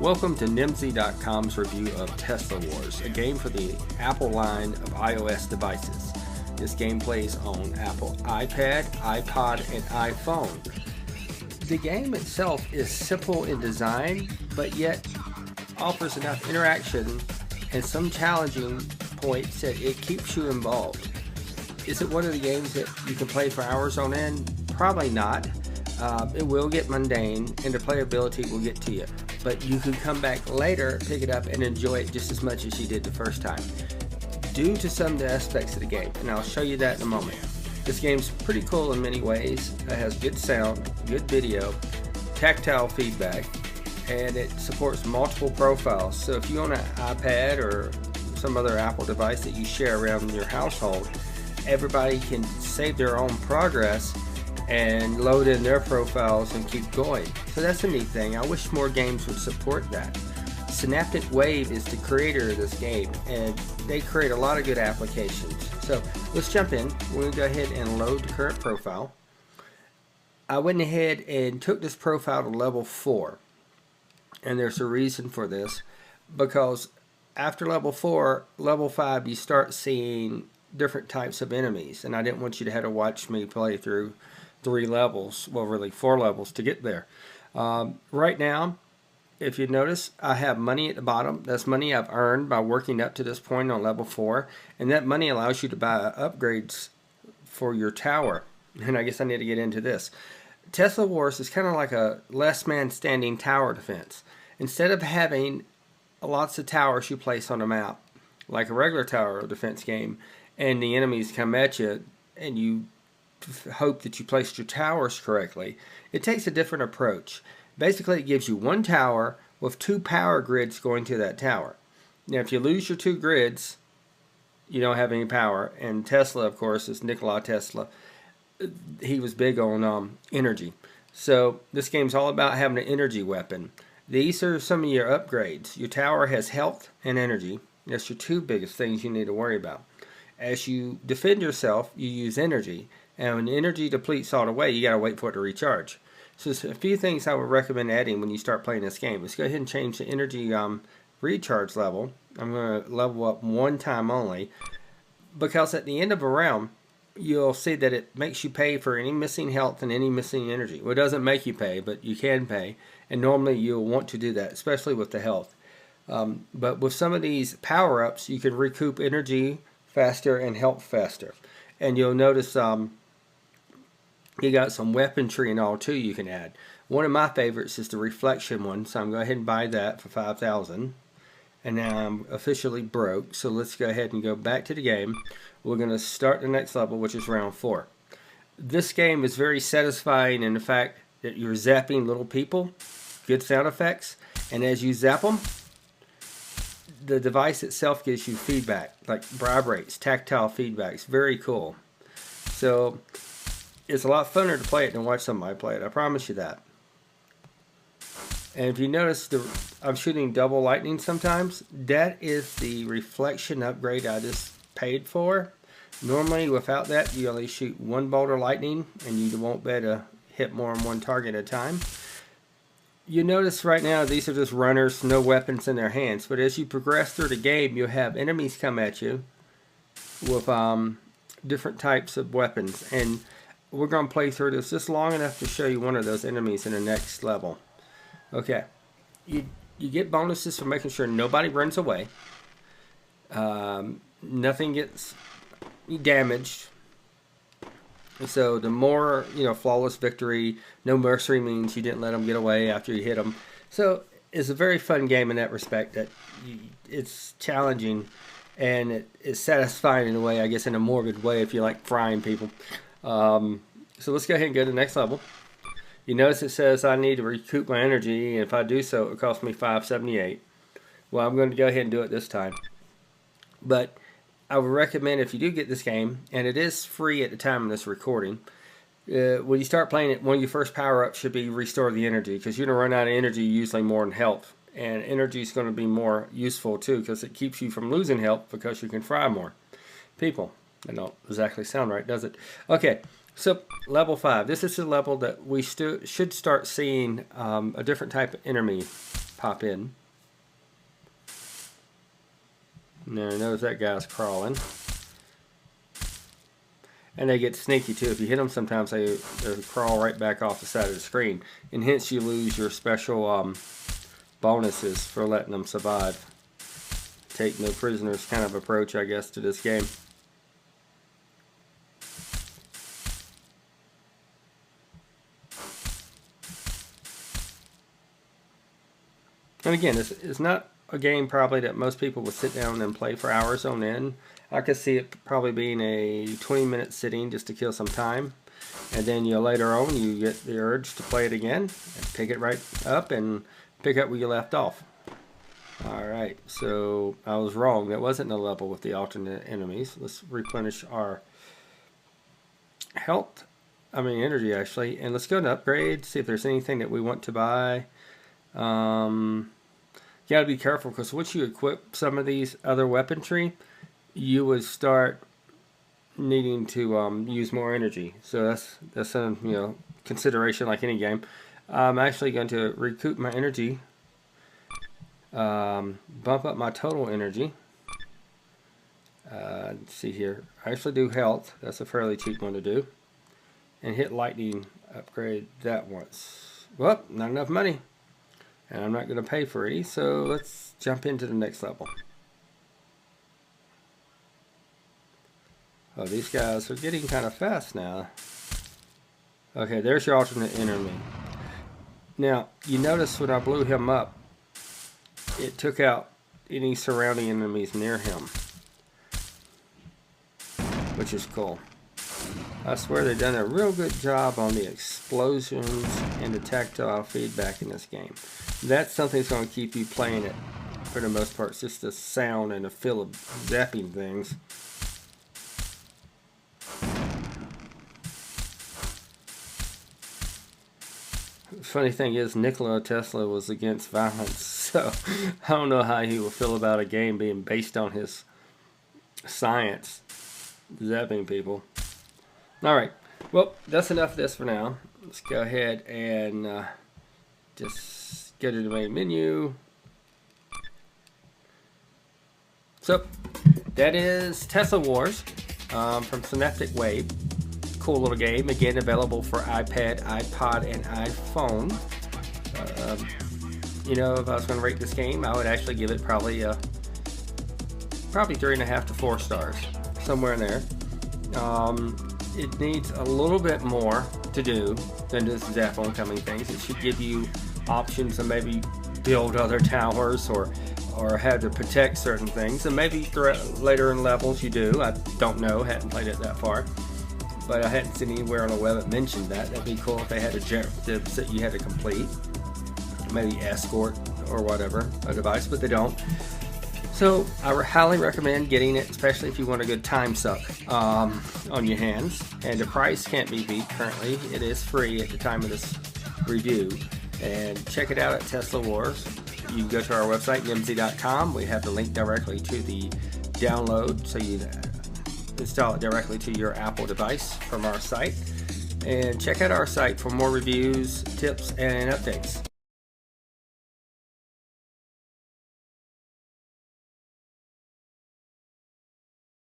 Welcome to Nimsy.com's review of Tesla Wars, a game for the Apple line of iOS devices. This game plays on Apple iPad, iPod, and iPhone. The game itself is simple in design, but yet offers enough interaction and some challenging points that it keeps you involved. Is it one of the games that you can play for hours on end? Probably not. It will get mundane and the playability will get to you. But you can come back later, pick it up, and enjoy it just as much as you did the first time, due to some of the aspects of the game, and I'll show you that in a moment. This game's pretty cool in many ways. It has good sound, good video, tactile feedback, and it supports multiple profiles. So if you own an iPad or some other Apple device that you share around in your household, everybody can save their own progress and load in their profiles and keep going. So that's a neat thing. I wish more games would support that. Synaptic Wave is the creator of this game, and they create a lot of good applications. So let's jump in. We're going to go ahead and load the current profile. I went ahead and took this profile to level 4, and there's a reason for this, because after level 4, level 5, you start seeing different types of enemies, and I didn't want you to have to watch me play through 3 levels, well really 4 levels to get there. Right now, if you notice, I have money at the bottom. That's money I've earned by working up to this point on level 4, and that money allows you to buy upgrades for your tower. And I guess I need to get into this. Tesla Wars is kind of like a less man standing tower defense. Instead of having lots of towers you place on a map, like a regular tower defense game, and the enemies come at you, and you hope that you placed your towers correctly, it takes a different approach. Basically, it gives you one tower with 2 power grids going to that tower. Now, if you lose your 2 grids, you don't have any power. And Tesla, of course, is Nikola Tesla. He was big on energy. So this game's all about having an energy weapon. These are some of your upgrades. Your tower has health and energy. That's your 2 biggest things you need to worry about. As you defend yourself, you use energy. And when energy depletes all the way, you got to wait for it to recharge. So there's a few things I would recommend adding when you start playing this game. Let's go ahead and change the energy recharge level. I'm going to level up 1 time only, because at the end of a round, you'll see that it makes you pay for any missing health and any missing energy. Well, it doesn't make you pay, but you can pay. And normally you'll want to do that, especially with the health. But with some of these power-ups, you can recoup energy faster and health faster. And you'll notice you got some weaponry and all too you can add. One of my favorites is the reflection one, so I'm going to go ahead and buy that for 5,000. And now I'm officially broke, so let's go ahead and go back to the game. We're going to start the next level, which is round 4. This game is very satisfying in the fact that you're zapping little people, good sound effects, and as you zap them, the device itself gives you feedback, like vibrates, tactile feedback. It's very cool. So it's a lot funner to play it than watch somebody play it. I promise you that. And if you notice, I'm shooting double lightning sometimes. That is the reflection upgrade I just paid for. Normally, without that, you only shoot 1 bolt of lightning, and you won't be able to hit more than 1 target at a time. You notice right now, these are just runners, no weapons in their hands. But as you progress through the game, you'll have enemies come at you with different types of weapons. And we're going to play through this just long enough to show you one of those enemies in the next level. Okay. You get bonuses for making sure nobody runs away. Nothing gets damaged. So the more, flawless victory, no mercy means you didn't let them get away after you hit them. So it's a very fun game in that respect. That it's challenging and it's satisfying in a way, I guess in a morbid way if you like frying people. So let's go ahead and go to the next level. You notice it says I need to recoup my energy, and if I do so, it costs me $5.78. Well, I'm going to go ahead and do it this time. But I would recommend, if you do get this game, and it is free at the time of this recording, when you start playing it, one of your first power-ups should be restore the energy, because you're going to run out of energy usually more than health. And energy is going to be more useful too, because it keeps you from losing health, because you can fry more people. That don't exactly sound right, does it? Okay, so level 5. This is the level that we should start seeing a different type of enemy pop in. Now notice that guy's crawling. And they get sneaky too. If you hit them, sometimes they crawl right back off the side of the screen. And hence you lose your special bonuses for letting them survive. Take no prisoners kind of approach, I guess, to this game. And again, it's not a game probably that most people would sit down and play for hours on end. I could see it probably being a 20-minute sitting just to kill some time. And then later on you get the urge to play it again and pick it right up and pick up where you left off. Alright, so I was wrong. That wasn't a level with the alternate enemies. Let's replenish our energy actually. And let's go to upgrade, see if there's anything that we want to buy. You gotta be careful because once you equip some of these other weaponry, you would start needing to use more energy. So that's a consideration like any game. I'm actually going to recoup my energy, bump up my total energy. Let's see here. I actually do health. That's a fairly cheap one to do. And hit lightning, upgrade that once. Well, not enough money. And I'm not going to pay for any, so let's jump into the next level. Oh, these guys are getting kind of fast now. Okay, there's your alternate enemy. Now, you notice when I blew him up, it took out any surrounding enemies near him, which is cool. I swear they've done a real good job on the explosions and the tactile feedback in this game. That's something that's going to keep you playing it for the most part. It's just the sound and the feel of zapping things. The funny thing is, Nikola Tesla was against violence, so I don't know how he will feel about a game being based on his science, zapping people. Alright, well, that's enough of this for now. Let's go ahead and just go to the main menu. So, that is Tesla Wars from Synaptic Wave. Cool little game, again available for iPad, iPod, and iPhone. If I was going to rate this game, I would actually give it probably 3.5 to 4 stars, somewhere in there. It needs a little bit more to do than just zap oncoming things. It should give you options to maybe build other towers or have to protect certain things, and maybe later in levels you do. I don't know, hadn't played it that far, but I hadn't seen anywhere on the web that mentioned that. That'd be cool if they had that you had to complete, maybe escort or whatever a device, but they don't. So I highly recommend getting it, especially if you want a good time suck on your hands. And the price can't be beat currently. It is free at the time of this review. And check it out at Tesla Wars. You can go to our website, nimsy.com. We have the link directly to the download, so you install it directly to your Apple device from our site. And check out our site for more reviews, tips, and updates.